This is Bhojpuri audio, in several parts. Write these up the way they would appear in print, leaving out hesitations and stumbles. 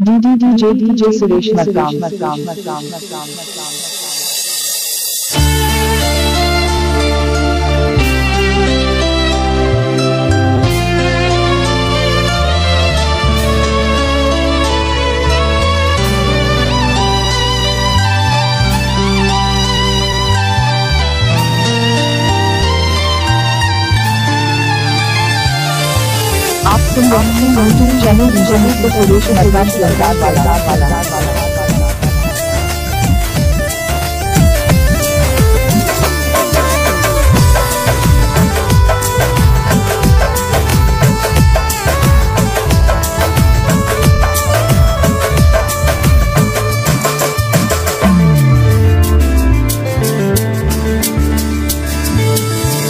DJ सुरेश मरकाम। आप सुन रहे हैं यूट्यूब चैनल सुरेश मरकाम की अंदाज वाला।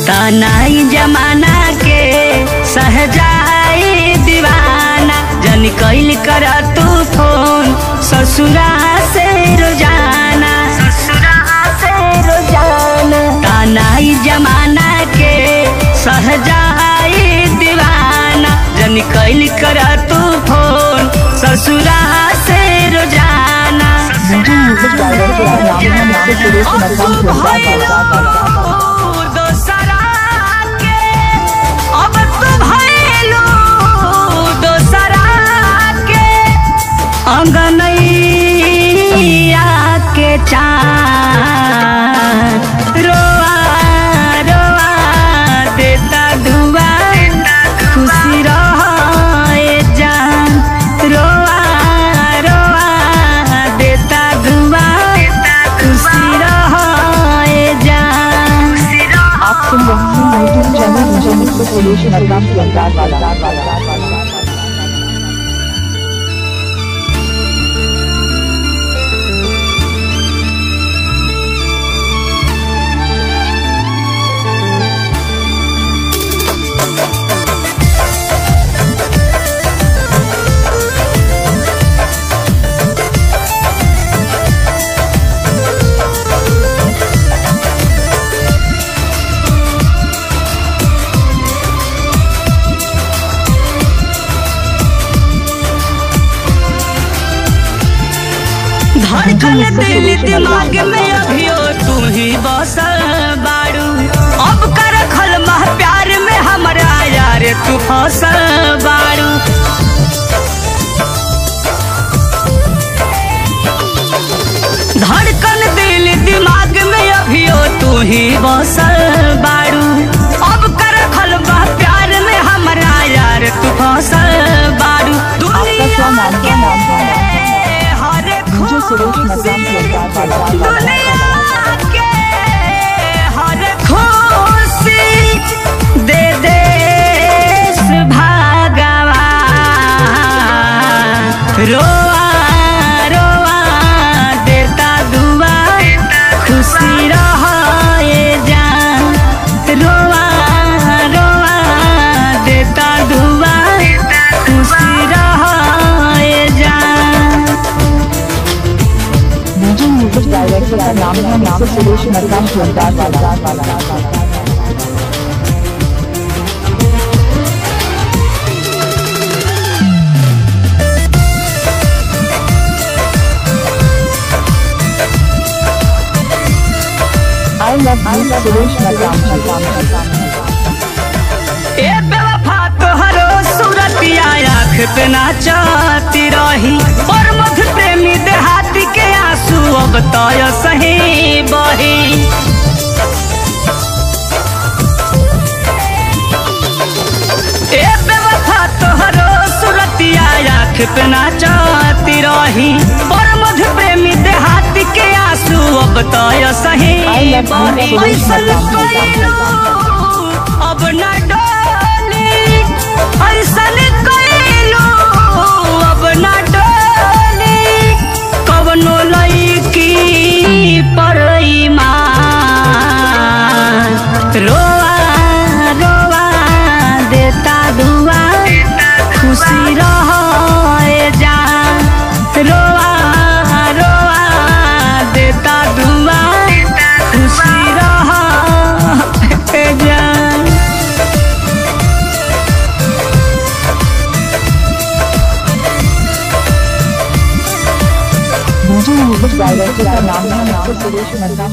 तनाई जमाना के सहजाए दीवाना जन कैल कर तू फोन ससुरा से रोजाना तनाई जमाना के सहजाए दीवाना जन कैल कर तू फोन ससुरा से रोजाना अंगनैया के चाँद रोआ रोआ देता धुआ खुशी रहे जान रोआ रोआ देता धुआ खुशी रहे जान। आप सुन रहे हैं यूट्यूब चैनल सुरेश मरकाम की अंदाज वाला। धड़कन दिल दिमाग में अभियो तू ही बसल बारू अब कर खलमा प्यार में हमरा यार तू फसल बारू। धड़कन दिल दिमाग में अभियो तू ही बसल बारू अब कर खलमा प्यार में हमरा यार तू फसल बारू। दुनिया के हर खुशी दे देश भगवान रोआ रोआ देता दुआ खुशी रहे जान रोआ रोआ देता दुआ खुशी रहे जान। डायरेक्टर का नाम है सुरेश मरकाम की अंदाज वाला। सुरेश मरकाम। ए बेवफा तोहरो सूरतिया आँख पे नाचती रही और मधु प्रेमी देहाती के आंसू अब तय सही बही। ए बेवफा तोहरो सूरतिया आँख पे नाचती रही और मधु प्रेमी देहाती के आंसू अब तय सही बही। ऐसन कइलो अब ना डोली ऐसन कइलो अब ना डोली कवनो लईकी पर ईमान रोआ रोआ देता दुआ खुशी रहे जान रोआ रोआ देता दुआ खुशी रहे जान। मुझे म्यूजिक डायरेक्टर का नाम है सुरेश मल्लाह।